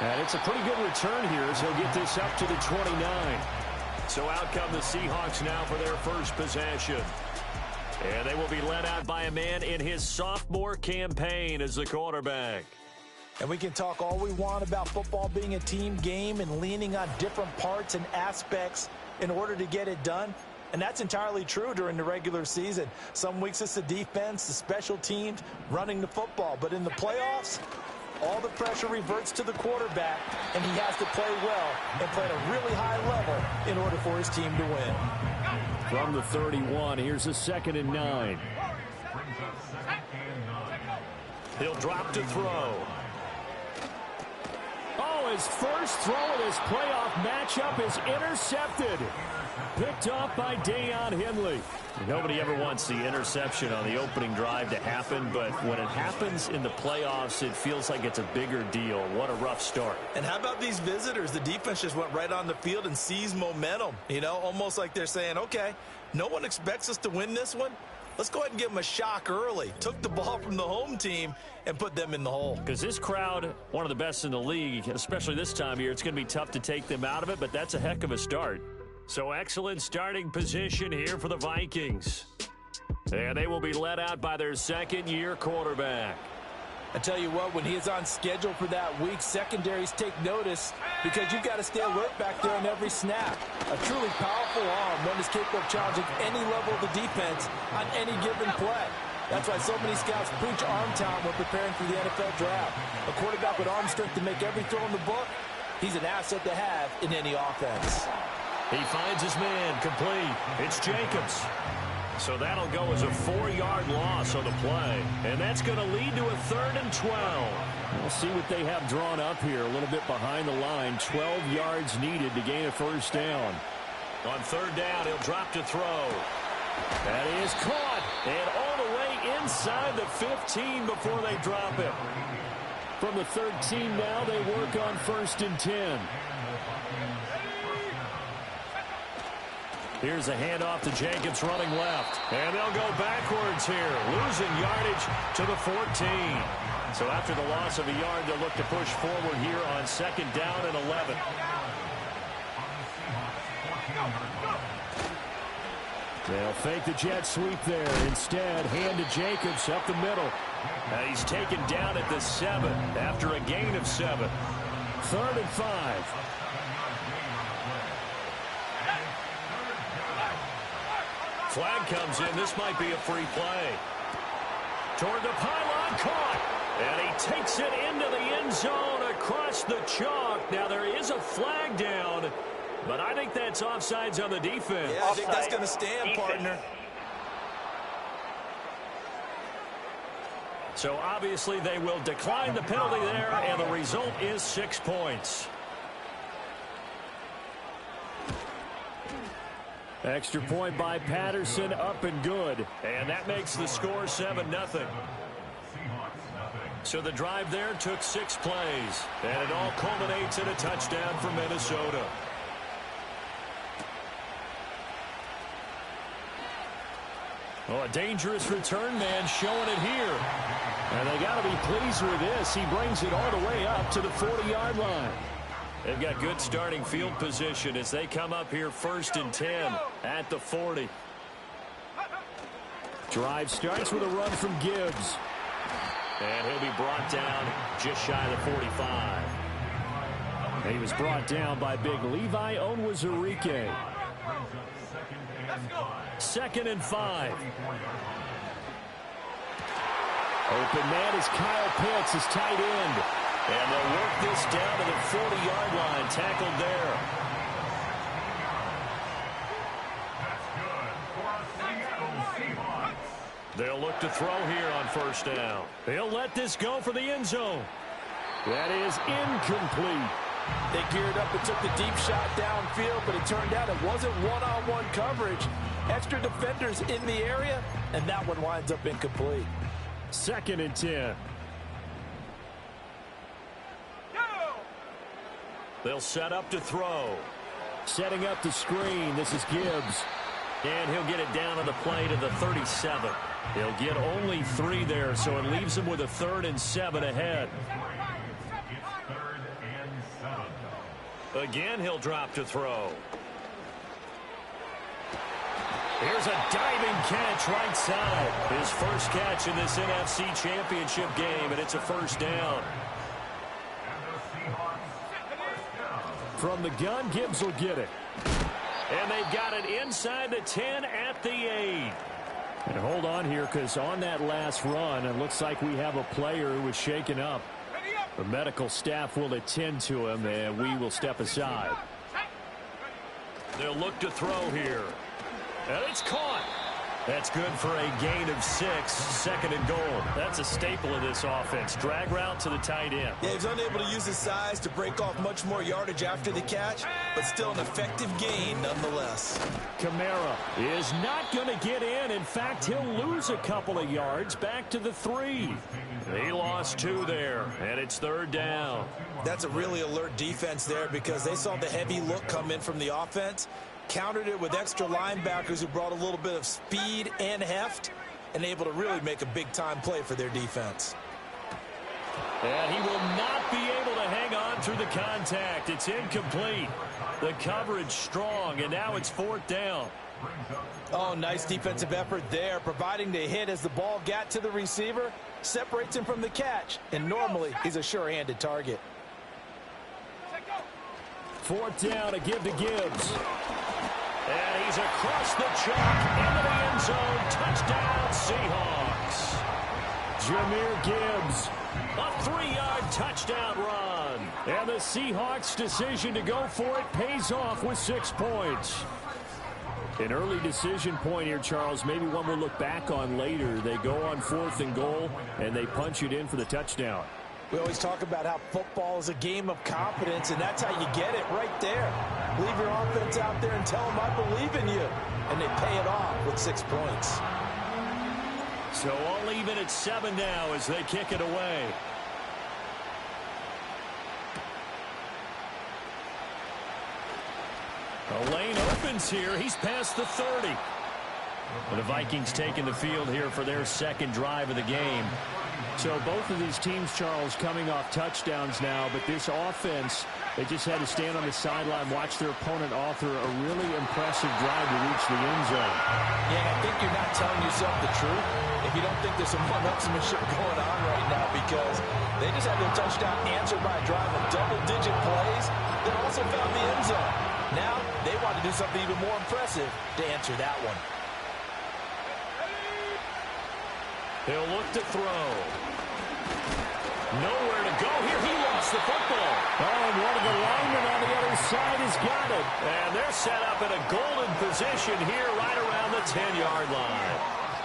And it's a pretty good return here as he'll get this up to the 29. So out come the Seahawks now for their first possession. And they will be led out by a man in his sophomore campaign as the quarterback. And we can talk all we want about football being a team game and leaning on different parts and aspects in order to get it done. And that's entirely true during the regular season. Some weeks it's the defense, the special teams, running the football. But in the playoffs, all the pressure reverts to the quarterback, and he has to play well and play at a really high level in order for his team to win. From the 31, here's a 2nd and 9. He'll drop to throw. Oh, his first throw in his playoff matchup is intercepted. Picked off by Deion Henley. Nobody ever wants the interception on the opening drive to happen, but when it happens in the playoffs, it feels like it's a bigger deal. What a rough start. And how about these visitors? The defense just went right on the field and seized momentum. You know, almost like they're saying, okay, no one expects us to win this one. Let's go ahead and give them a shock early. Took the ball from the home team and put them in the hole. Because this crowd, one of the best in the league, especially this time of year, it's going to be tough to take them out of it, but that's a heck of a start. So excellent starting position here for the Vikings. And they will be led out by their second-year quarterback. I tell you what, when he is on schedule for that week, secondaries take notice because you've got to stay alert back there on every snap. A truly powerful arm, one is capable of challenging any level of the defense on any given play. That's why so many scouts preach arm talent when preparing for the NFL draft. A quarterback with arm strength to make every throw in the book, he's an asset to have in any offense. He finds his man complete. It's Jacobs. So that'll go as a 4-yard loss on the play. And that's going to lead to a 3rd and 12. We'll see what they have drawn up here. A little bit behind the line. 12 yards needed to gain a first down. On 3rd down, he'll drop to throw. That is caught. And all the way inside the 15 before they drop it. From the 13 now, they work on 1st and 10. Here's a handoff to Jacobs running left. And they'll go backwards here, losing yardage to the 14. So after the loss of a yard, they'll look to push forward here on 2nd down and 11. They'll fake the jet sweep there. Instead, hand to Jacobs up the middle. He's taken down at the 7 after a gain of 7. 3rd and 5. Flag comes in. This might be a free play. Toward the pylon, caught. And he takes it into the end zone across the chalk. Now there is a flag down, but I think that's offsides on the defense. Yeah, I think that's going to stand, partner. So obviously they will decline the penalty there, and the result is 6 points. Extra point by Patterson, up and good. And that makes the score 7-0. So the drive there took 6 plays. And it all culminates in a touchdown for Minnesota. Oh, a dangerous return man showing it here. And they got to be pleased with this. He brings it all the way up to the 40-yard line. They've got good starting field position as they come up here 1st and 10 at the 40. Drive starts with a run from Gibbs. And he'll be brought down just shy of the 45. He was brought down by big Levi Onwuzurike. 2nd and 5. Open man is Kyle Pitts, his tight end. And they'll work this down to the 40-yard line, tackled there. They'll look to throw here on 1st down. They'll let this go for the end zone. That is incomplete. They geared up and took the deep shot downfield, but it turned out it wasn't one-on-one coverage. Extra defenders in the area, and that one winds up incomplete. 2nd and 10. They'll set up to throw. Setting up the screen. This is Gibbs. And he'll get it down on the play to the 37. He'll get only 3 there, so it leaves him with a 3rd and 7 ahead. Again, he'll drop to throw. Here's a diving catch right side. His first catch in this NFC Championship game, and it's a first down. From the gun, Gibbs will get it. And they've got it inside the 10 at the 8. And hold on here, because on that last run, it looks like we have a player who was shaken up. The medical staff will attend to him, and we will step aside. They'll look to throw here. And it's caught. That's good for a gain of 6, second and goal. That's a staple of this offense. Drag route to the tight end. Yeah, he's unable to use his size to break off much more yardage after the catch, but still an effective gain nonetheless. Kamara is not going to get in. In fact, he'll lose a couple of yards back to the 3. He lost 2 there, and it's third down. That's a really alert defense there because they saw the heavy look come in from the offense, countered it with extra linebackers who brought a little bit of speed and heft, and able to really make a big-time play for their defense. And he will not be able to hang on through the contact. It's incomplete. The coverage strong, and now it's fourth down. Oh, nice defensive effort there, providing the hit as the ball got to the receiver, separates him from the catch, and normally he's a sure-handed target. Fourth down, a give to Gibbs. And he's across the chalk into the end zone. Touchdown, Seahawks. Jahmyr Gibbs, a 3-yard touchdown run. And the Seahawks' decision to go for it pays off with 6 points. An early decision point here, Charles, maybe one we'll look back on later. They go on 4th and goal, and they punch it in for the touchdown. We always talk about how football is a game of confidence, and that's how you get it right there. Leave your offense out there and tell them, I believe in you. And they pay it off with 6 points. So all even at 7 now as they kick it away. The lane opens here. He's past the 30. The Vikings taking the field here for their second drive of the game. So both of these teams, Charles, coming off touchdowns now, but this offense, they just had to stand on the sideline, watch their opponent author a really impressive drive to reach the end zone. Yeah, I think you're not telling yourself the truth if you don't think there's some one-upsmanship going on right now, because they just had their touchdown answered by a drive of double-digit plays that also found the end zone. Now they want to do something even more impressive to answer that one. He'll look to throw. Nowhere to go here. He lost the football. Oh, and one of the linemen on the other side has got it. And they're set up in a golden position here right around the 10-yard line.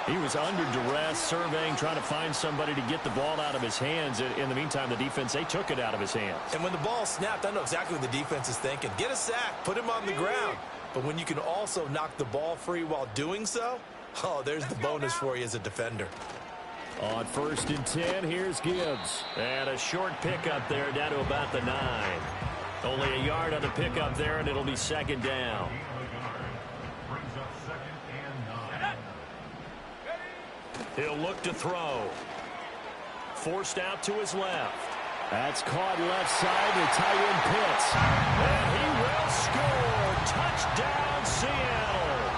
He was under duress, surveying, trying to find somebody to get the ball out of his hands. In the meantime, the defense, they took it out of his hands. And when the ball snapped, I know exactly what the defense is thinking. Get a sack, put him on the ground. But when you can also knock the ball free while doing so, oh, there's the bonus for you as a defender. On 1st and 10, here's Gibbs. And a short pickup there down to about the 9. Only a yard on the pickup there, and it'll be second down. He'll look to throw. Forced out to his left. That's caught left side to tight end Pitts. And he will score. Touchdown, Seattle.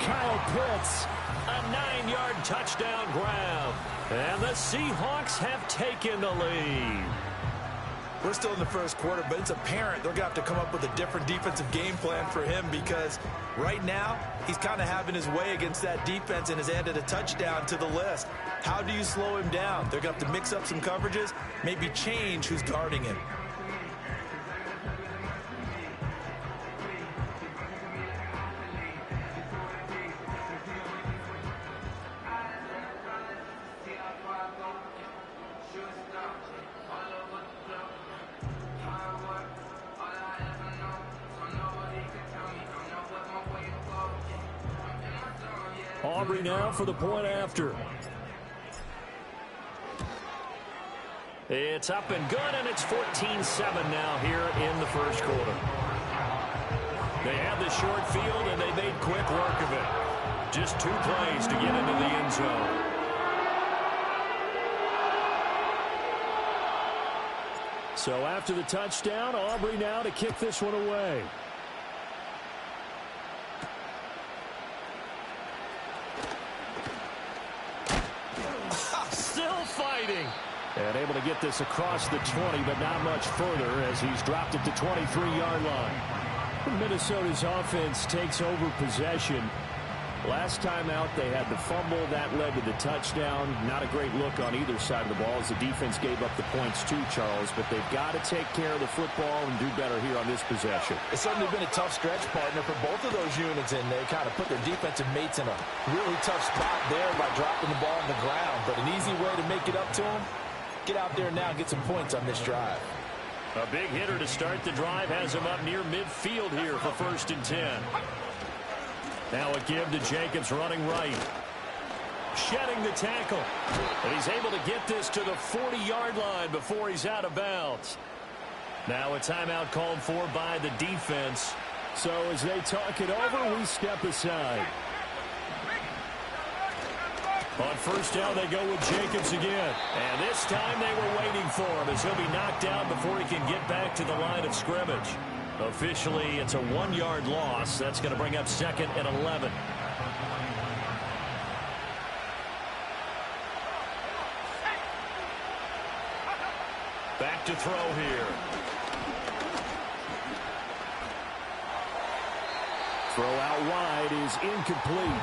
Kyle Pitts, a 9-yard touchdown grab. And the Seahawks have taken the lead. We're still in the first quarter, but it's apparent they're going to have to come up with a different defensive game plan for him, because right now he's kind of having his way against that defense and has added a touchdown to the list. How do you slow him down? They're going to have to mix up some coverages, maybe change who's guarding him. Aubrey now for the point after. It's up and good, and it's 14-7 now here in the first quarter. They had the short field, and they made quick work of it. Just 2 plays to get into the end zone. 2 So after the touchdown, Aubrey now to kick this one away. Still fighting. And able to get this across the 20, but not much further as he's dropped it to 23-yard line. Minnesota's offense takes over possession. Last time out, they had the fumble. That led to the touchdown. Not a great look on either side of the ball as the defense gave up the points too, Charles. But they've got to take care of the football and do better here on this possession. It's certainly been a tough stretch, partner, for both of those units, and they kind of put their defensive mates in a really tough spot there by dropping the ball on the ground. But an easy way to make it up to them, get out there now and get some points on this drive. A big hitter to start the drive has him up near midfield here for 1st and 10. Now a give to Jacobs running right. Shedding the tackle. And he's able to get this to the 40-yard line before he's out of bounds. Now a timeout called for by the defense. So as they talk it over, we step aside. On 1st down, they go with Jacobs again. And this time they were waiting for him as he'll be knocked out before he can get back to the line of scrimmage. Officially, it's a 1-yard loss. That's going to bring up 2nd and 11. Back to throw here. Throw out wide is incomplete.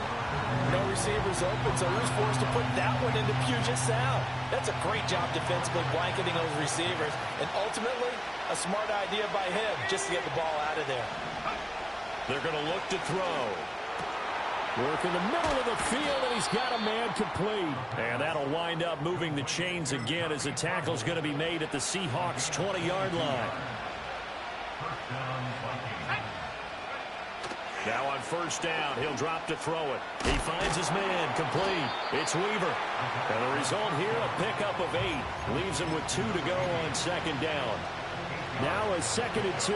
No receivers open, so he's forced to put that one into Puget Sound. That's a great job defensively blanketing those receivers. And ultimately, a smart idea by him just to get the ball out of there. They're going to look to throw. Work in the middle of the field, and he's got a man complete. And that'll wind up moving the chains again as the tackle's going to be made at the Seahawks' 20-yard line. Now on 1st down, he'll drop to throw it. He finds his man complete. It's Weaver. And the result here, a pickup of 8. Leaves him with 2 to go on 2nd down. Now a 2nd and 2.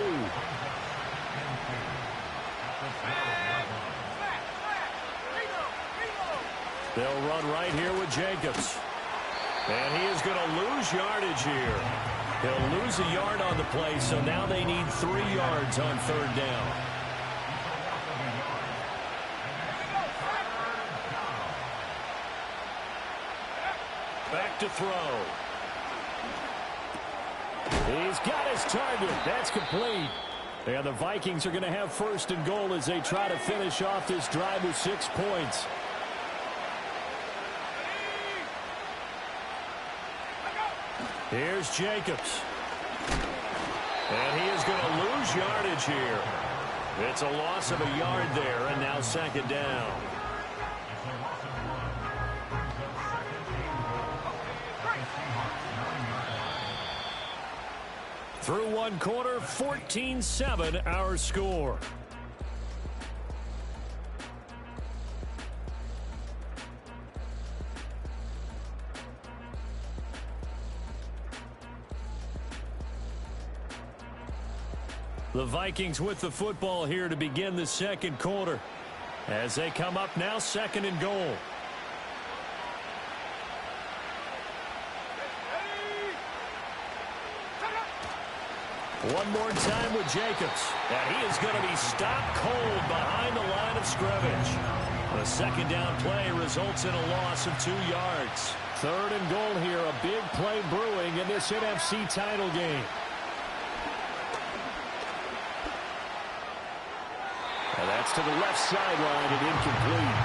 They'll run right here with Jacobs. And he is going to lose yardage here. He'll lose a yard on the play, so now they need 3 yards on 3rd down. Back to throw. He's got his target. That's complete. And the Vikings are going to have 1st and goal as they try to finish off this drive with 6 points. Here's Jacobs. And he is going to lose yardage here. It's a loss of a yard there, and now 2nd down. Through 1 quarter, 14-7 our score. The Vikings with the football here to begin the 2nd quarter. As they come up now, 2nd and goal. One more time with Jacobs. And he is going to be stopped cold behind the line of scrimmage. The 2nd down play results in a loss of 2 yards. 3rd and goal here. A big play brewing in this NFC title game. And that's to the left sideline and incomplete.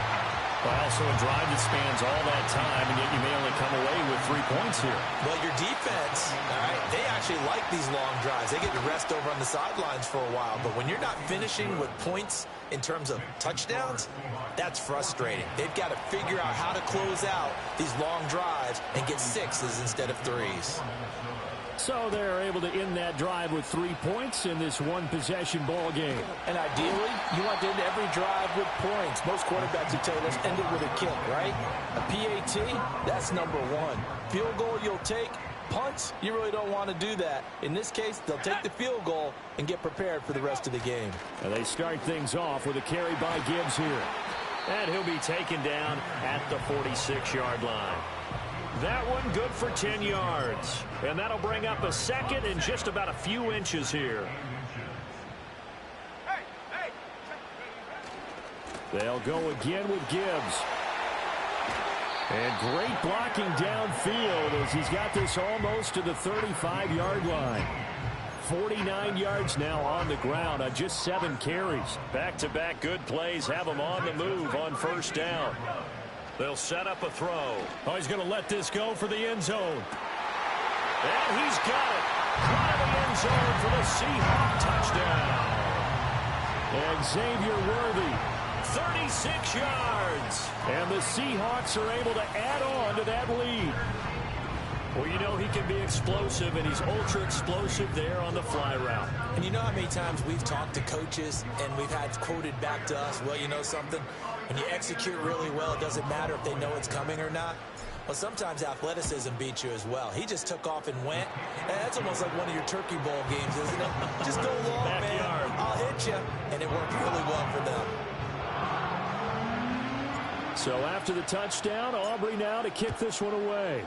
But also a drive that spans all that time, and yet you may only come away with 3 points here. Well, your defense, all right, they actually like these long drives. They get to rest over on the sidelines for a while. But when you're not finishing with points in terms of touchdowns, that's frustrating. They've got to figure out how to close out these long drives and get 6s instead of 3s. So they're able to end that drive with 3 points in this one-possession ball game. And ideally, you want to end every drive with points. Most quarterbacks would tell you, let's end it with a kick, right? A PAT, that's number 1. Field goal you'll take. Punts, you really don't want to do that. In this case, they'll take the field goal and get prepared for the rest of the game. And they start things off with a carry by Gibbs here. And he'll be taken down at the 46-yard line. That one good for 10 yards. And that'll bring up a second and just about a few inches here. They'll go again with Gibbs. And great blocking downfield as he's got this almost to the 35-yard line. 49 yards now on the ground on just 7 carries. Back-to-back good plays have him on the move on first down. They'll set up a throw. Oh, he's going to let this go for the end zone. And he's got it. Out of the end zone for the Seahawk touchdown. And Xavier Worthy, 36 yards. And the Seahawks are able to add on to that lead. Well, you know he can be explosive, and he's ultra explosive there on the fly route. And you know how many times we've talked to coaches and we've had quoted back to us, well, you know something? When you execute really well, it doesn't matter if they know it's coming or not. Well, sometimes athleticism beats you as well. He just took off and went. And that's almost like one of your Turkey Bowl games, isn't it? Just go long, Backyard. man. I'll hit you. And it worked really well for them. So after the touchdown, Aubrey now to kick this one away.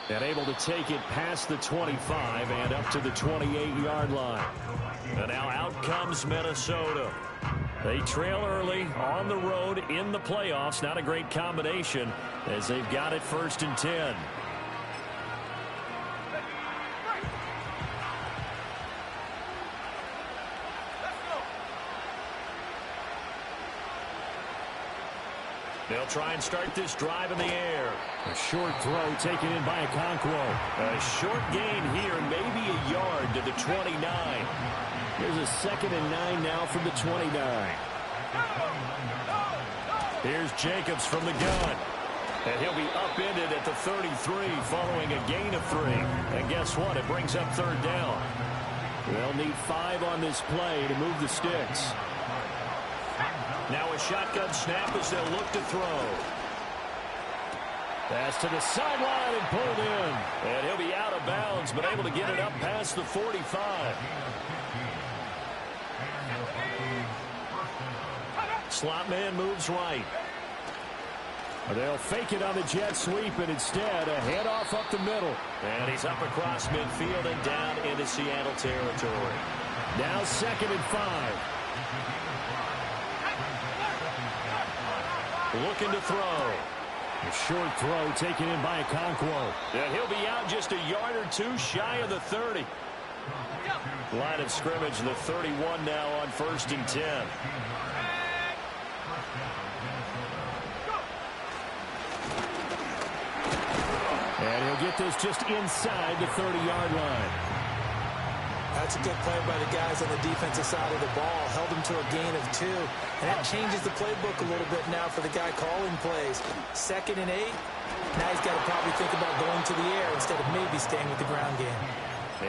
And able to take it past the 25 and up to the 28-yard line. And now out comes Minnesota. They trail early on the road in the playoffs. Not a great combination as they've got it 1st and 10. They'll try and start this drive in the air. A short throw taken in by Okonkwo. A short gain here, maybe a yard to the 29. Here's a 2nd and 9 now from the 29. Here's Jacobs from the gun. And he'll be upended at the 33 following a gain of 3. And guess what? It brings up 3rd down. They'll need 5 on this play to move the sticks. Now a shotgun snap as they'll look to throw. Pass to the sideline and pulled in. And he'll be out of bounds, but able to get it up past the 45. Slot man moves right. They'll fake it on the jet sweep, and instead a handoff up the middle. And he's up across midfield and down into Seattle territory. Now 2nd and 5. Looking to throw. A short throw taken in by Okonkwo. And he'll be out just a yard or 2 shy of the 30. Line of scrimmage, the 31 now on 1st and 10. And he'll get this just inside the 30-yard line. That's a good play by the guys on the defensive side of the ball. Held them to a gain of 2. And that changes the playbook a little bit now for the guy calling plays. 2nd and 8. Now he's got to probably think about going to the air instead of maybe staying with the ground game.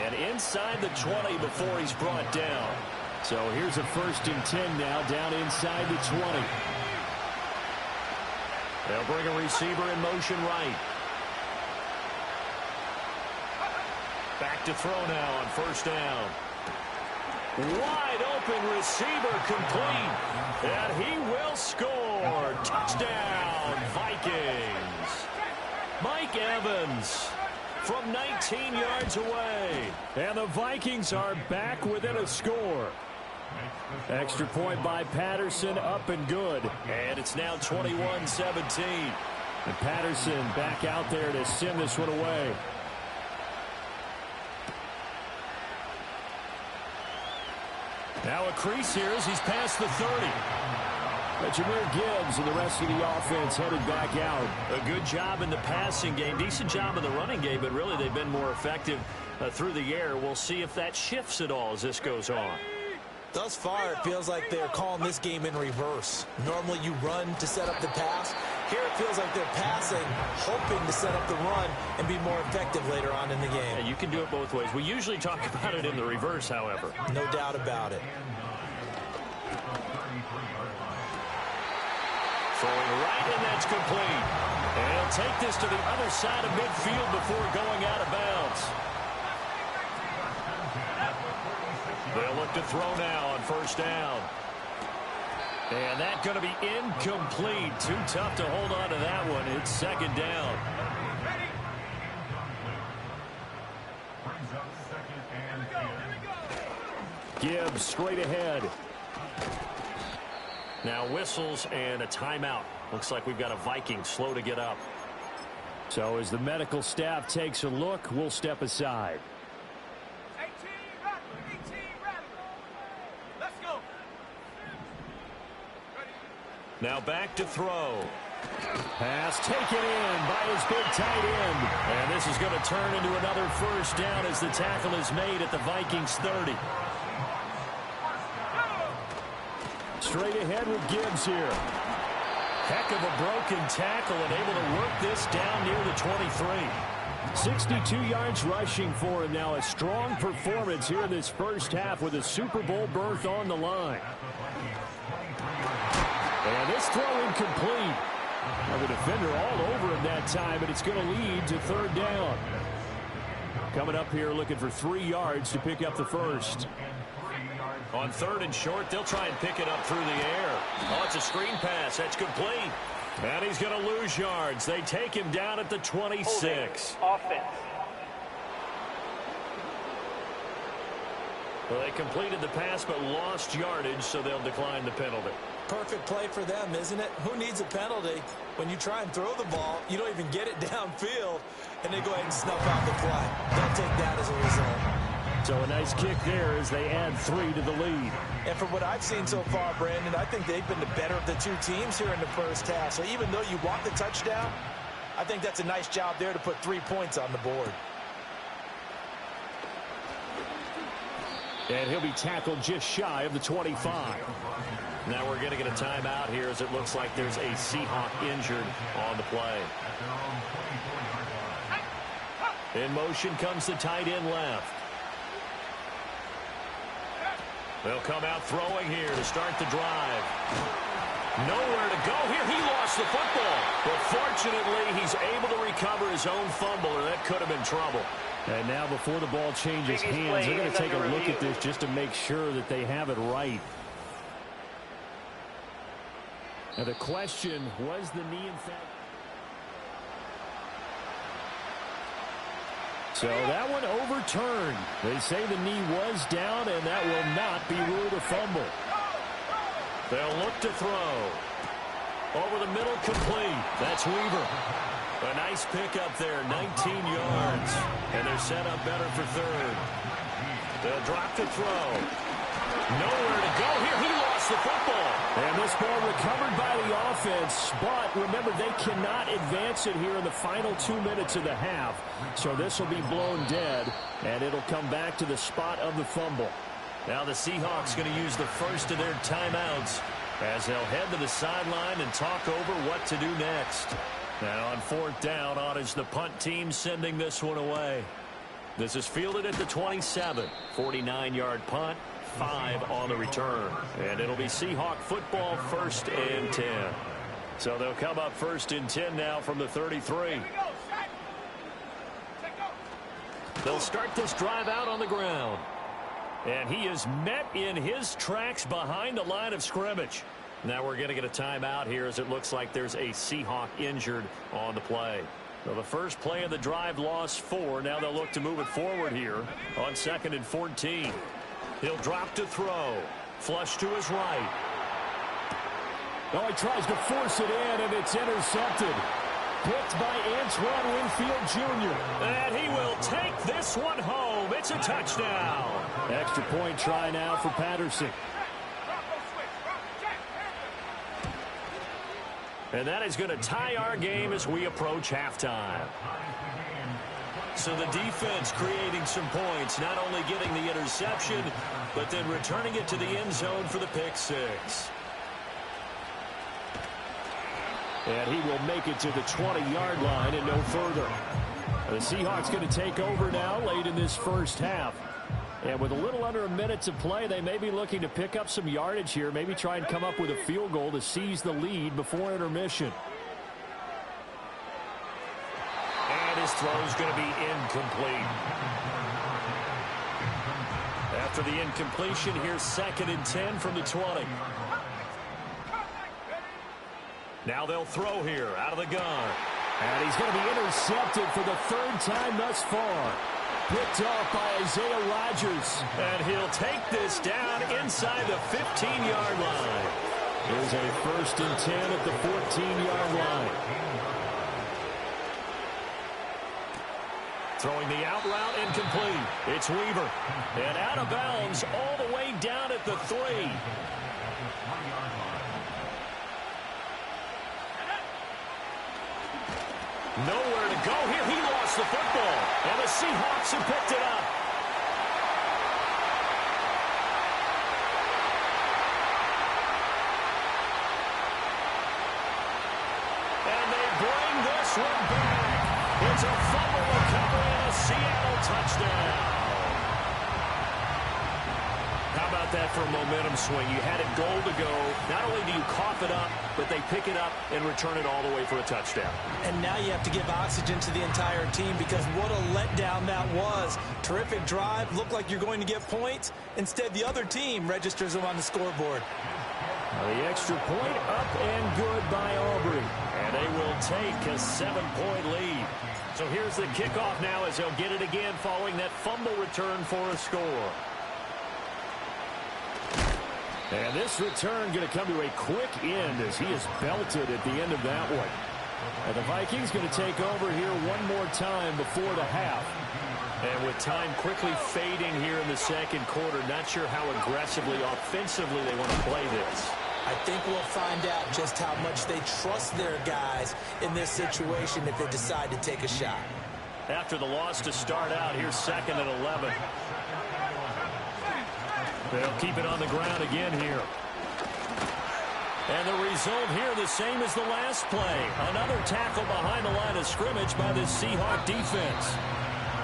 And inside the 20 before he's brought down. So here's a 1st and 10 now down inside the 20. They'll bring a receiver in motion right. Back to throw now on 1st down. Wide open receiver complete. And he will score. Touchdown, Vikings. Mike Evans from 19 yards away. And the Vikings are back within a score. Extra point by Patterson, up and good. And it's now 21-17. And Patterson back out there to send this one away. Now a crease here as he's past the 30. But Jahmyr Gibbs and the rest of the offense headed back out. A good job in the passing game. Decent job in the running game, but really they've been more effective through the air. We'll see if that shifts at all as this goes on. Thus far, it feels like they're calling this game in reverse. Normally you run to set up the pass. Here it feels like they're passing, hoping to set up the run and be more effective later on in the game. Yeah, you can do it both ways. We usually talk about it in the reverse, however. No doubt about it. Throwing right, and that's complete. And he'll take this to the other side of midfield before going out of bounds. They'll look to throw now on 1st down. And that's going to be incomplete. Too tough to hold on to that one. It's second down. Gibbs straight ahead. Now whistles and a timeout. Looks like we've got a Viking slow to get up. So as the medical staff takes a look, we'll step aside. Now back to throw. Pass taken in by his big tight end. And this is going to turn into another first down as the tackle is made at the Vikings 30. Straight ahead with Gibbs here. Heck of a broken tackle and able to work this down near the 23. 62 yards rushing for him now. A strong performance here in this first half with a Super Bowl berth on the line. And this throw incomplete. Now the defender all over him that time, but it's going to lead to third down. Coming up here looking for 3 yards to pick up the first. On third and short, they'll try and pick it up through the air. Oh, it's a screen pass. That's complete. And he's going to lose yards. They take him down at the 26. Offense. Well, they completed the pass but lost yardage, so they'll decline the penalty. Perfect play for them, isn't it? Who needs a penalty? When you try and throw the ball, you don't even get it downfield, and they go ahead and snuff out the play. They'll take that as a result. So a nice kick there as they add 3 to the lead. And from what I've seen so far, Brandon, I think they've been the better of the two teams here in the first half. So even though you want the touchdown, I think that's a nice job there to put 3 points on the board. And he'll be tackled just shy of the 25. Now we're going to get a timeout here as it looks like there's a Seahawk injured on the play. In motion comes the tight end left. They'll come out throwing here to start the drive. Nowhere to go here. He lost the football. But fortunately, he's able to recover his own fumble, or that could have been trouble. And now before the ball changes hands, they're going to take a look at this just to make sure that they have it right. Now the question, was the knee in fact? So that one overturned. They say the knee was down, and that will not be ruled a fumble. They'll look to throw. Over the middle, complete. That's Weaver. A nice pickup there, 19 yards. And they're set up better for third. They'll drop to throw. Nowhere to go here. He lost the football. And this ball recovered by the offense. But remember, they cannot advance it here in the final 2 minutes of the half. So this will be blown dead, and it'll come back to the spot of the fumble. Now the Seahawks going to use the first of their timeouts as they'll head to the sideline and talk over what to do next. Now on fourth down, on is the punt team sending this one away. This is fielded at the 27. 49-yard punt, 5 on the return. And it'll be Seahawk football, 1st and 10. So they'll come up 1st and 10 now from the 33. They'll start this drive out on the ground. And he is met in his tracks behind the line of scrimmage. Now we're going to get a timeout here as it looks like there's a Seahawk injured on the play. So the first play of the drive lost 4. Now they'll look to move it forward here on 2nd and 14. He'll drop to throw. Flush to his right. Oh, he tries to force it in, and it's intercepted. Picked by Antoine Winfield Jr. And he will take this one home. It's a touchdown. Extra point try now for Patterson. And that is going to tie our game as we approach halftime. So the defense creating some points, not only getting the interception, but then returning it to the end zone for the pick six. And he will make it to the 20-yard line and no further. The Seahawks going to take over now late in this first half. And with a little under a minute to play, they may be looking to pick up some yardage here, maybe try and come up with a field goal to seize the lead before intermission. And his throw is going to be incomplete. After the incompletion, here's 2nd and 10 from the 20. Now they'll throw here out of the gun. And he's going to be intercepted for the third time thus far. Picked off by Isaiah Rodgers. And he'll take this down inside the 15-yard line. Here's a 1st and 10 at the 14-yard line. Throwing the out route incomplete. It's Weaver. And out of bounds all the way down at the 3. Nowhere to go here. He lost the football. And the Seahawks have picked it up. And they bring this one back. It's a fumble recovery and a Seattle touchdown. How about that for a momentum swing? You had it goal to go. Not only do you cough it up, but they pick it up and return it all the way for a touchdown. And now you have to give oxygen to the entire team because what a letdown that was. Terrific drive. Looked like you're going to get points. Instead, the other team registers them on the scoreboard. The extra point up and good by Aubrey. And they will take a 7-point lead. So here's the kickoff now as they'll get it again following that fumble return for a score. And this return going to come to a quick end as he is belted at the end of that one. And the Vikings going to take over here one more time before the half. And with time quickly fading here in the second quarter, not sure how aggressively, offensively they want to play this. I think we'll find out just how much they trust their guys in this situation if they decide to take a shot. After the loss to start out, here's 2nd and 11. They'll keep it on the ground again here. And the result here the same as the last play. Another tackle behind the line of scrimmage by the Seahawk defense.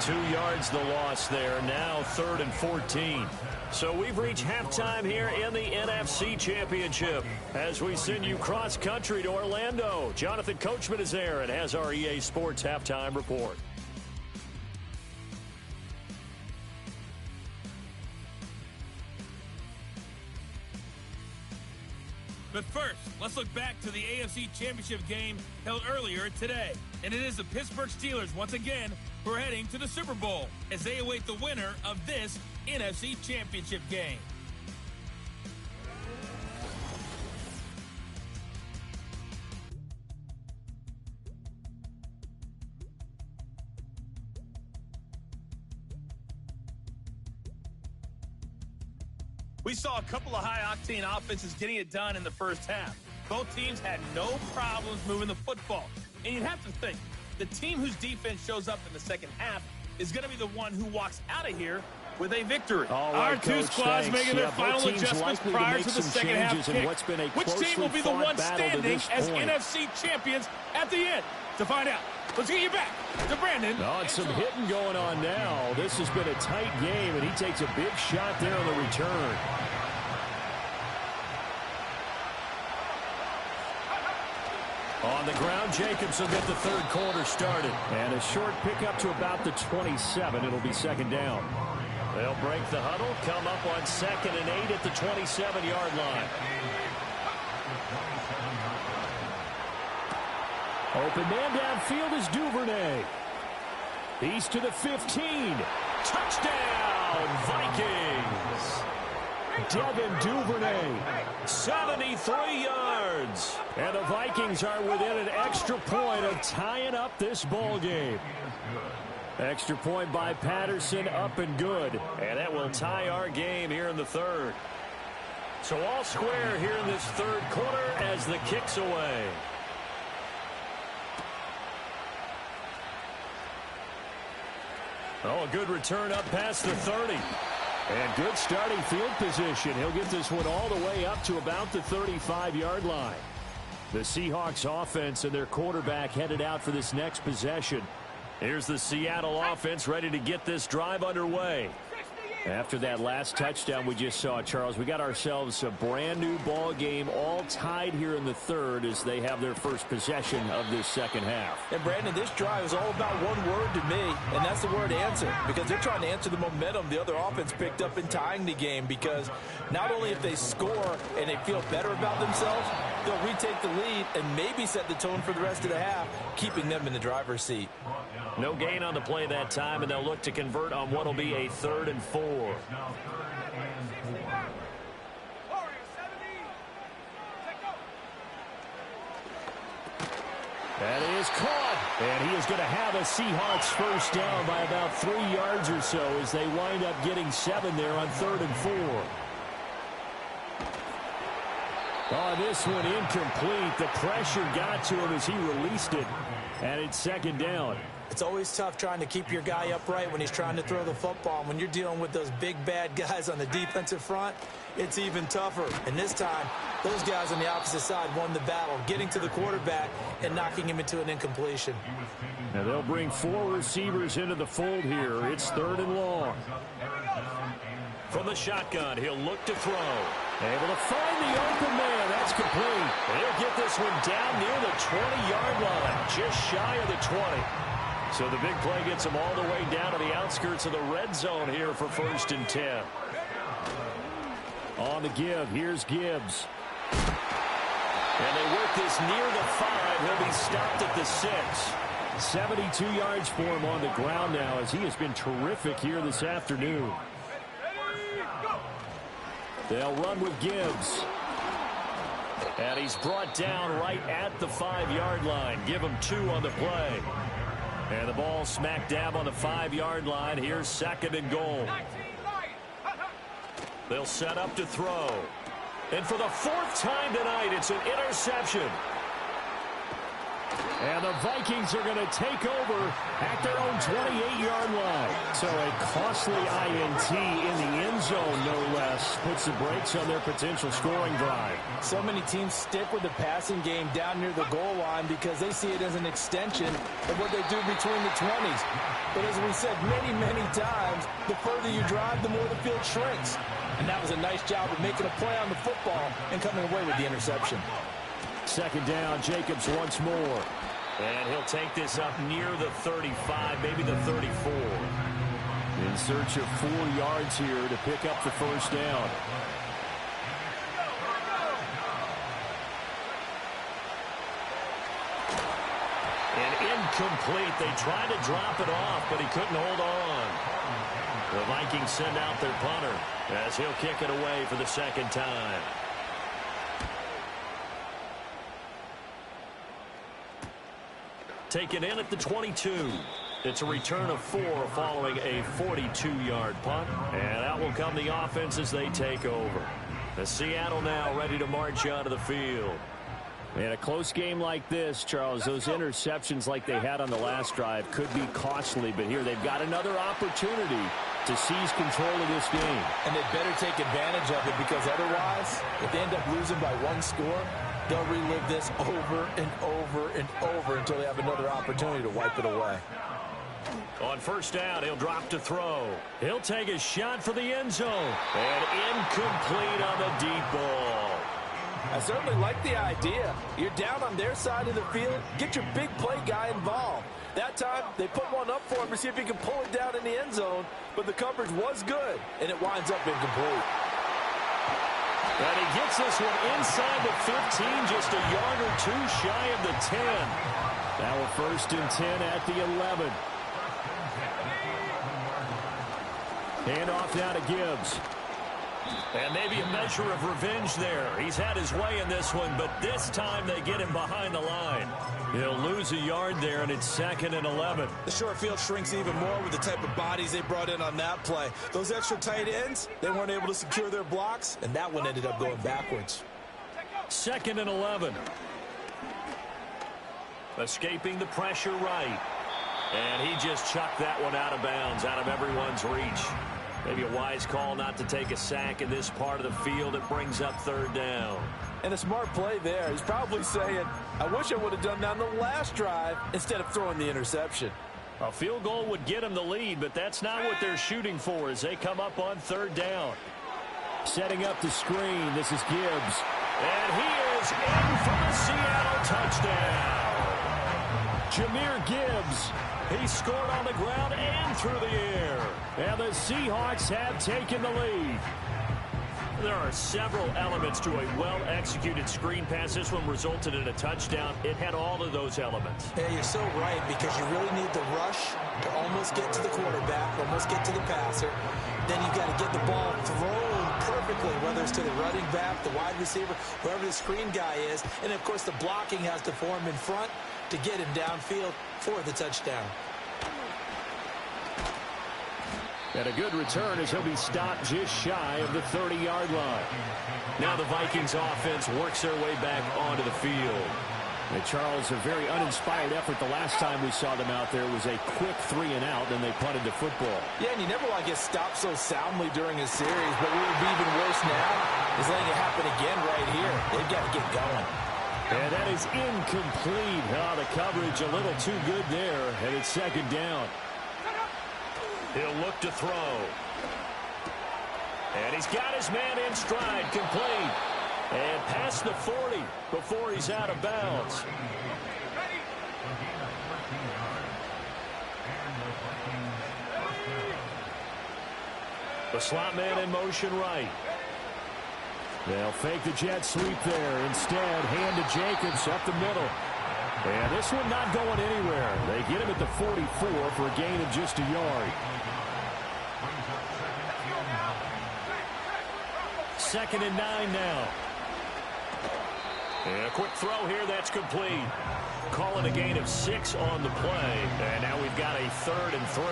2 yards the loss there. Now 3rd and 14. So we've reached halftime here in the NFC Championship. As we send you cross-country to Orlando, Jonathan Coachman is there and has our EA Sports Halftime Report. But first, let's look back to the AFC Championship game held earlier today. And it is the Pittsburgh Steelers, once again, who are heading to the Super Bowl as they await the winner of this NFC Championship game. We saw a couple of high-octane offenses getting it done in the first half. Both teams had no problems moving the football. And you'd have to think, the team whose defense shows up in the second half is going to be the one who walks out of here with a victory. Our two squads making their final adjustments prior to the second half kick. Which team will be the one standing as NFC champions at the end? To find out, let's get you back to Brandon. Oh, some hitting going on now. This has been a tight game, and he takes a big shot there on the return. On the ground, Jacobs will get the third quarter started. And a short pickup to about the 27. It'll be 2nd down. They'll break the huddle, come up on 2nd and 8 at the 27-yard line. Open man downfield is Duvernay. He's to the 15. Touchdown, Vikings! Devin Duvernay. 73 yards. And the Vikings are within an extra point of tying up this ball game. Extra point by Patterson, up and good. And that will tie our game here in the third. So all square here in this third quarter as the kick's away. Oh, a good return up past the 30. And good starting field position. He'll get this one all the way up to about the 35-yard line. The Seahawks offense and their quarterback headed out for this next possession. Here's the Seattle offense ready to get this drive underway. After that last touchdown we just saw, Charles, we got ourselves a brand new ball game, all tied here in the third as they have their first possession of this second half. And Brandon, this drive is all about one word to me, and that's the word answer, because they're trying to answer the momentum the other offense picked up in tying the game, because not only if they score and they feel better about themselves, They'll retake the lead and maybe set the tone for the rest of the half, keeping them in the driver's seat. No gain on the play that time, and they'll look to convert on what will be a 3rd and 4. That is caught, and he is going to have a Seahawks first down by about 3 yards or so as they wind up getting 7 there on 3rd and 4. Oh, this one incomplete. The pressure got to him as he released it, and it's 2nd down. It's always tough trying to keep your guy upright when he's trying to throw the football. When you're dealing with those big, bad guys on the defensive front, it's even tougher. And this time, those guys on the opposite side won the battle, getting to the quarterback and knocking him into an incompletion. Now they'll bring 4 receivers into the fold here. It's 3rd and long. From the shotgun, he'll look to throw. Able to find the open man. That's complete. He'll get this one down near the 20-yard line, just shy of the 20. So the big play gets him all the way down to the outskirts of the red zone here for 1st and 10. On the give, here's Gibbs. And they work this near the 5. He'll be stopped at the 6. 72 yards for him on the ground now as he has been terrific here this afternoon. They'll run with Gibbs. And he's brought down right at the 5-yard line. Give him 2 on the play. And the ball smack dab on the 5-yard line. Here's 2nd and goal. They'll set up to throw. And for the 4th time tonight, it's an interception. And the Vikings are going to take over at their own 28-yard line. So a costly INT in the end zone, no less, puts the brakes on their potential scoring drive. So many teams stick with the passing game down near the goal line because they see it as an extension of what they do between the 20s. But as we said many, many times, the further you drive, the more the field shrinks. And that was a nice job of making a play on the football and coming away with the interception. 2nd down, Jacobs once more. And he'll take this up near the 35, maybe the 34. In search of 4 yards here to pick up the 1st down. And incomplete. They tried to drop it off, but he couldn't hold on. The Vikings send out their punter as he'll kick it away for the 2nd time. Taken in at the 22. It's a return of 4 following a 42-yard punt. And out will come the offense as they take over. The Seattle now ready to march onto the field. In a close game like this, Charles, those interceptions like they had on the last drive could be costly. But here they've got another opportunity to seize control of this game. And they better take advantage of it because otherwise, if they end up losing by 1 score, they'll relive this over and over and over until they have another opportunity to wipe it away. On 1st down, he'll drop to throw. He'll take a shot for the end zone. And incomplete on the deep ball. I certainly like the idea. You're down on their side of the field. Get your big play guy involved. That time, they put one up for him to see if he can pull it down in the end zone. But the coverage was good, and it winds up incomplete. And he gets this one inside the 15, just a yard or 2 shy of the 10. Now a 1st and 10 at the 11. Handoff now to Gibbs. And maybe a measure of revenge there. He's had his way in this one, but this time they get him behind the line. He'll lose a yard there, and it's 2nd and 11. The short field shrinks even more with the type of bodies they brought in on that play. Those extra tight ends, they weren't able to secure their blocks, and that one ended up going backwards. 2nd and 11. Escaping the pressure right. And he just chucked that one out of bounds, out of everyone's reach. Maybe a wise call not to take a sack in this part of the field. It brings up 3rd down. And a smart play there. He's probably saying, I wish I would have done that on the last drive instead of throwing the interception. A field goal would get him the lead, but that's not what they're shooting for as they come up on 3rd down. Setting up the screen, this is Gibbs. And he is in for the Seattle touchdown. Jahmyr Gibbs. He scored on the ground and through the air. And the Seahawks have taken the lead. There are several elements to a well-executed screen pass. This one resulted in a touchdown. It had all of those elements. Yeah, you're so right, because you really need the rush to almost get to the quarterback, almost get to the passer. Then you've got to get the ball thrown perfectly, whether it's to the running back, the wide receiver, whoever the screen guy is. And, of course, the blocking has to form in front to get him downfield for the touchdown. And a good return as he'll be stopped just shy of the 30-yard line. Now the Vikings offense works their way back onto the field. And Charles, a very uninspired effort the last time we saw them out there was a quick 3-and-out, then they punted the football. Yeah, and you never want to get stopped so soundly during a series, but what would be even worse now is letting it happen again right here. They've got to get going. And that is incomplete. Oh, the coverage a little too good there, and it's second down. He'll look to throw. And he's got his man in stride, complete. And past the 40 before he's out of bounds. The slot man in motion right. They'll fake the jet sweep there. Instead, hand to Jacobs up the middle. And this one not going anywhere. They get him at the 44 for a gain of just a yard. Second and 9 now. And a quick throw here, that's complete. Calling a gain of 6 on the play. And now we've got a 3rd and 3.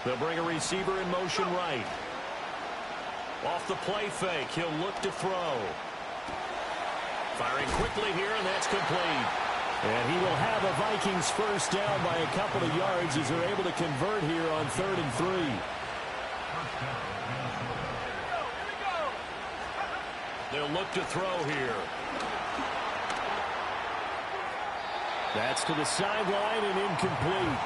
They'll bring a receiver in motion right. Off the play fake, he'll look to throw. Firing quickly here, and that's complete. And he will have a Vikings first down by a couple of yards as they're able to convert here on 3rd and 3. They'll look to throw here. That's to the sideline and incomplete.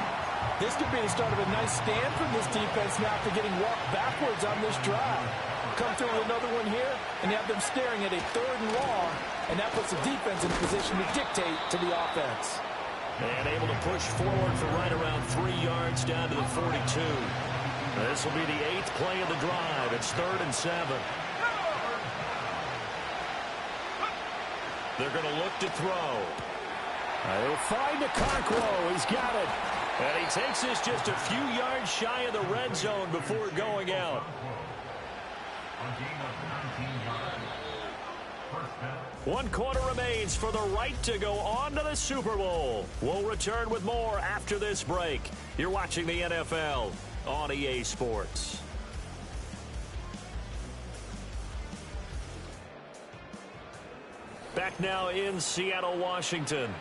This could be the start of a nice stand from this defense now after getting walked backwards on this drive. Come through with another one here, and you have them staring at a 3rd and long, and that puts the defense in position to dictate to the offense. And able to push forward for right around 3 yards down to the 42. This will be the 8th play of the drive. It's 3rd and 7. They're going to look to throw. They'll find Okonkwo. He's got it. And he takes this just a few yards shy of the red zone before going out. One quarter remains for the right to go on to the Super Bowl. We'll return with more after this break. You're watching the NFL on EA Sports. Back now in Seattle, Washington.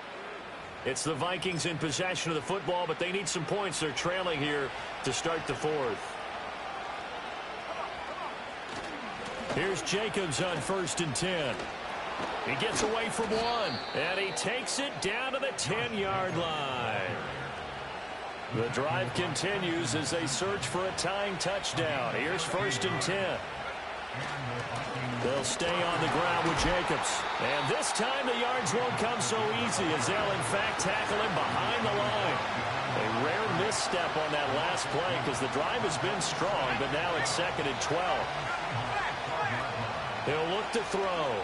It's the Vikings in possession of the football, but they need some points. They're trailing here to start the 4th. Here's Jacobs on 1st and 10. He gets away from one, and he takes it down to the 10-yard line. The drive continues as they search for a tying touchdown. Here's 1st and 10. They'll stay on the ground with Jacobs. And this time the yards won't come so easy as they'll, in fact, tackle him behind the line. A rare misstep on that last play because the drive has been strong, but now it's 2nd and 12. He'll look to throw.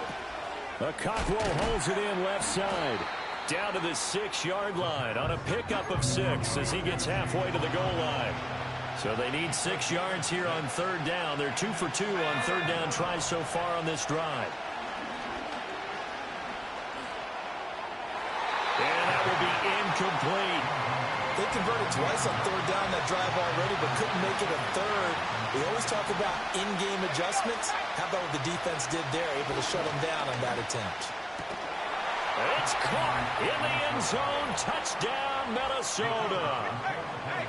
Okonkwo holds it in left side. Down to the 6-yard line on a pickup of 6 as he gets halfway to the goal line. So they need 6 yards here on 3rd down. They're 2 for 2 on 3rd down tries so far on this drive. And that will be incomplete. They converted twice on 3rd down that drive already, but couldn't make it a 3rd. We always talk about in-game adjustments. How about what the defense did there, able to shut them down on that attempt? It's caught in the end zone. Touchdown, Minnesota.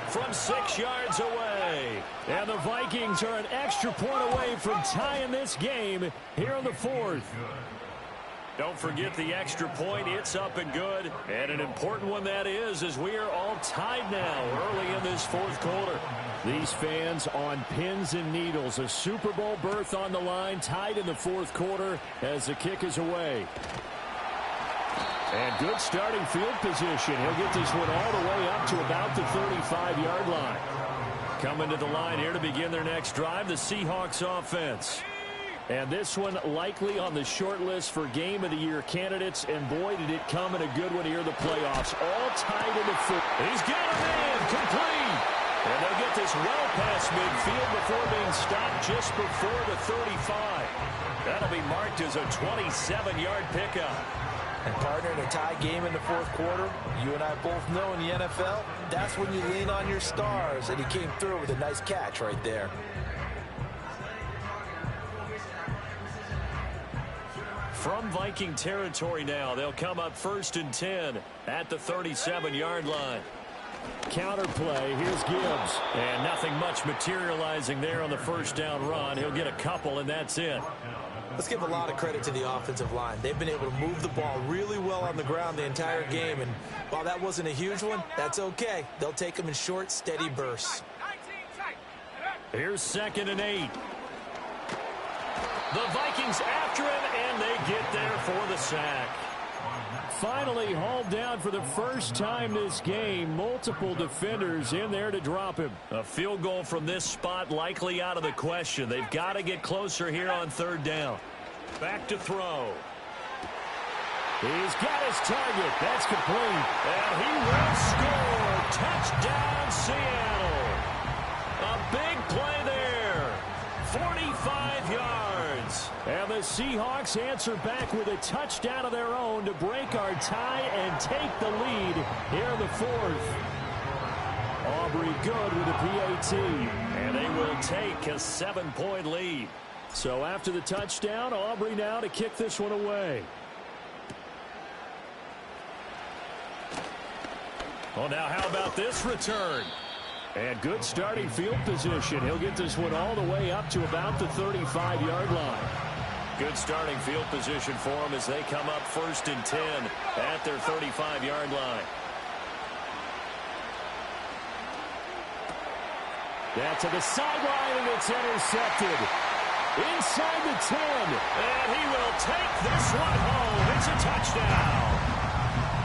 From 6 yards away. And the Vikings are an extra point away from tying this game here in the 4th. Don't forget the extra point. It's up and good. And an important one that is, as we are all tied now early in this fourth quarter. These fans on pins and needles. A Super Bowl berth on the line, tied in the fourth quarter as the kick is away. And good starting field position. He'll get this one all the way up to about the 35-yard line. Coming to the line here to begin their next drive, the Seahawks offense. And this one likely on the short list for Game of the Year candidates. And boy, did it come in a good one here in the playoffs. All tied in the foot. He's got a man complete. And they'll get this well past midfield before being stopped just before the 35. That'll be marked as a 27-yard pickup. And partner, in a tie game in the fourth quarter, you and I both know in the NFL, that's when you lean on your stars. And he came through with a nice catch right there. From Viking territory now, they'll come up 1st and 10 at the 37-yard line. Counter play. Here's Gibbs. And nothing much materializing there on the first down run. He'll get a couple, and that's it. Let's give a lot of credit to the offensive line. They've been able to move the ball really well on the ground the entire game. And while that wasn't a huge one, that's okay. They'll take them in short, steady bursts. Here's 2nd and 8. The Vikings after him, and they get there for the sack. Finally hauled down for the first time this game. Multiple defenders in there to drop him. A field goal from this spot likely out of the question. They've got to get closer here on 3rd down. Back to throw. He's got his target. That's complete. And he will score. Touchdown, Seattle. A big play there. 45 yards. And the Seahawks answer back with a touchdown of their own to break our tie and take the lead here in the fourth. Aubrey good with the PAT. And they will take a 7-point lead. So after the touchdown, Aubrey now to kick this one away. Well, now how about this return? And good starting field position. He'll get this one all the way up to about the 35-yard line. Good starting field position for them as they come up 1st and 10 at their 35-yard line. That's to the sideline, and it's intercepted. Inside the 10. And he will take this one home. It's a touchdown.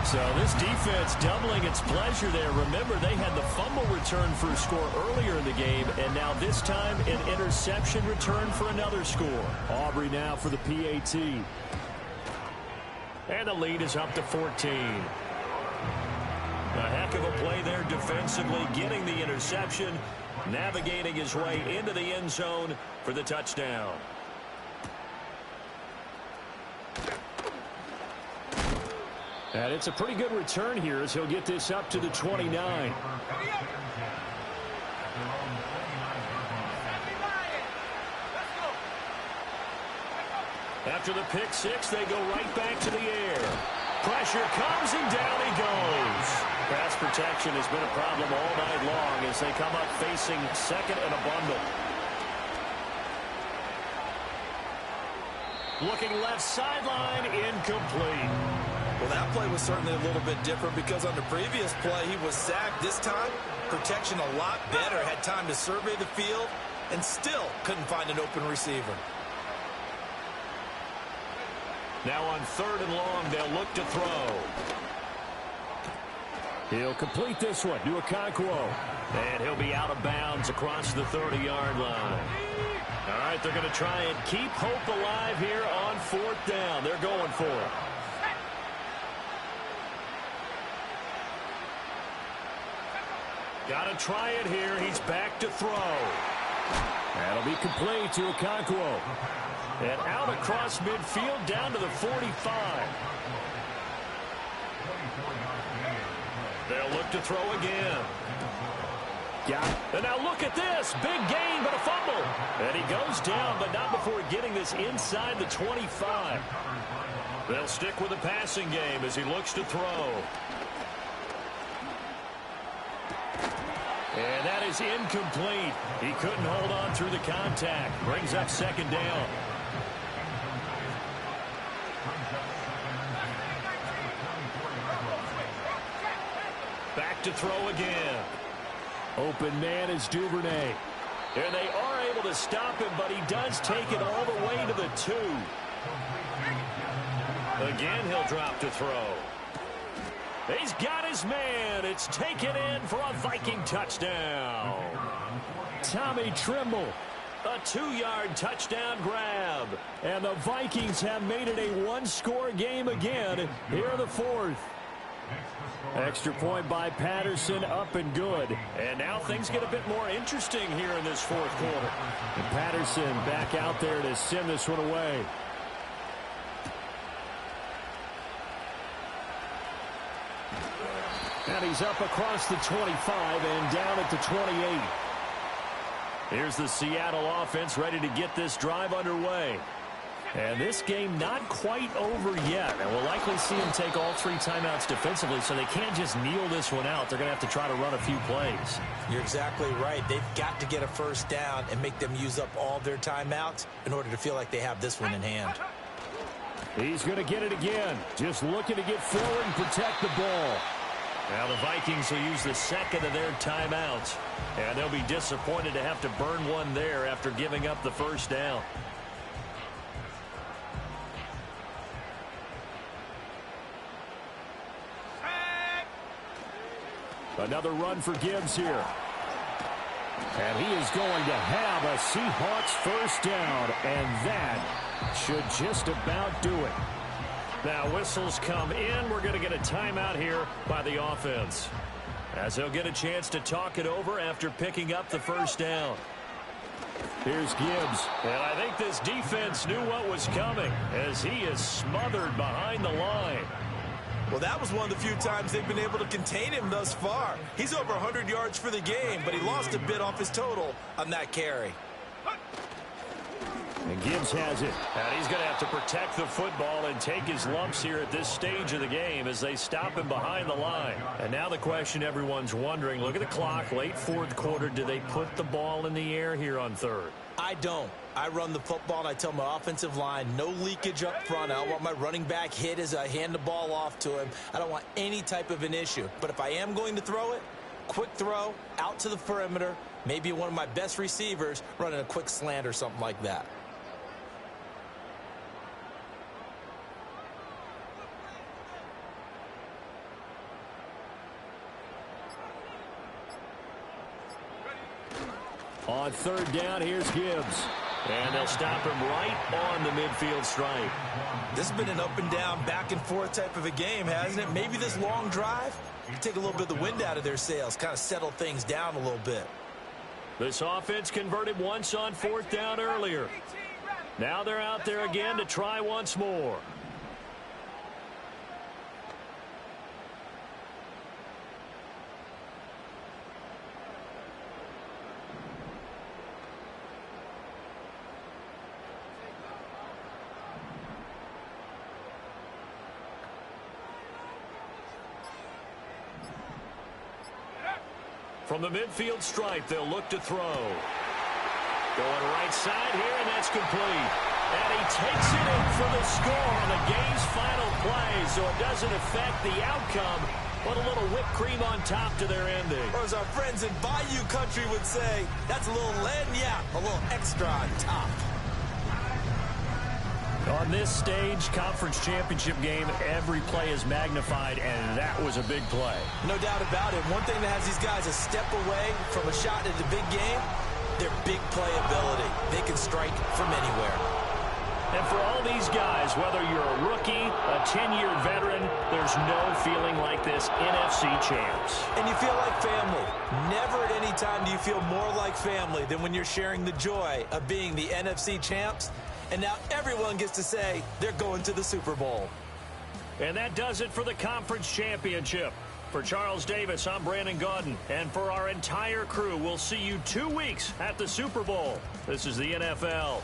So this defense doubling its pleasure there. Remember, they had the fumble return for a score earlier in the game, and now this time an interception return for another score. Aubrey now for the PAT. And the lead is up to 14. A heck of a play there defensively, getting the interception, navigating his way into the end zone for the touchdown. And it's a pretty good return here as he'll get this up to the 29. After the pick six, they go right back to the air. Pressure comes, and down he goes. Pass protection has been a problem all night long as they come up facing 2nd and a bundle. Looking left sideline, incomplete. Well, that play was certainly a little bit different because on the previous play, he was sacked. This time, protection a lot better. Had time to survey the field and still couldn't find an open receiver. Now on 3rd and long, they'll look to throw. He'll complete this one to Okonkwo. And he'll be out of bounds across the 30-yard line. All right, they're going to try and keep hope alive here on 4th down. They're going for it. Got to try it here. He's back to throw. That'll be complete to Okonkwo. And out across midfield down to the 45. They'll look to throw again. And now look at this. Big gain, but a fumble. And he goes down, but not before getting this inside the 25. They'll stick with the passing game as he looks to throw. And that is incomplete. He couldn't hold on through the contact. Brings up 2nd down. Back to throw again. Open man is Duvernay. And they are able to stop him, but he does take it all the way to the 2. Again, he'll drop to throw. He's got his man. It's taken in for a Viking touchdown. Tommy Tremble. A 2-yard touchdown grab. And the Vikings have made it a one-score game again here in the 4th. Extra point by Patterson, up and good. And now things get a bit more interesting here in this 4th quarter. And Patterson back out there to send this one away. And he's up across the 25 and down at the 28. Here's the Seattle offense ready to get this drive underway. And this game not quite over yet. And we'll likely see them take all 3 timeouts defensively, so they can't just kneel this one out. They're going to have to try to run a few plays. You're exactly right. They've got to get a first down and make them use up all their timeouts in order to feel like they have this one in hand. He's going to get it again. Just looking to get forward and protect the ball. Now the Vikings will use the second of their timeouts. And they'll be disappointed to have to burn one there after giving up the first down. Another run for Gibbs here. And he is going to have a Seahawks first down. And that should just about do it. Now whistles come in. We're going to get a timeout here by the offense, as he'll get a chance to talk it over after picking up the first down. Here's Gibbs. And I think this defense knew what was coming, as he is smothered behind the line. Well, that was one of the few times they've been able to contain him thus far. He's over 100 yards for the game, but he lost a bit off his total on that carry. And Gibbs has it. And he's going to have to protect the football and take his lumps here at this stage of the game as they stop him behind the line. And now the question everyone's wondering, look at the clock, late 4th quarter, do they put the ball in the air here on 3rd? I don't. I run the football, and I tell my offensive line, no leakage up front. I don't want my running back hit as I hand the ball off to him. I don't want any type of an issue. But if I am going to throw it, quick throw, out to the perimeter, maybe one of my best receivers running a quick slant or something like that. On 3rd down, here's Gibbs. And they'll stop him right on the midfield stripe. This has been an up and down, back and forth type of a game, hasn't it? Maybe this long drive can take a little bit of the wind out of their sails, kind of settle things down a little bit. This offense converted once on 4th down earlier. Now they're out there again to try once more. From the midfield stripe, they'll look to throw. Going right side here, and that's complete. And he takes it in for the score on the game's final play, so it doesn't affect the outcome, but a little whipped cream on top to their ending. Or as our friends in Bayou Country would say, that's a little lagniappe, a little extra on top. On this stage, conference championship game, every play is magnified, and that was a big play. No doubt about it. One thing that has these guys a step away from a shot at the big game, their big play ability. They can strike from anywhere. And for all these guys, whether you're a rookie, a 10-year veteran, there's no feeling like this NFC champs. And you feel like family. Never at any time do you feel more like family than when you're sharing the joy of being the NFC champs. And now everyone gets to say they're going to the Super Bowl. And that does it for the conference championship. For Charles Davis, I'm Brandon Gaudin. And for our entire crew, we'll see you 2 weeks at the Super Bowl. This is the NFL.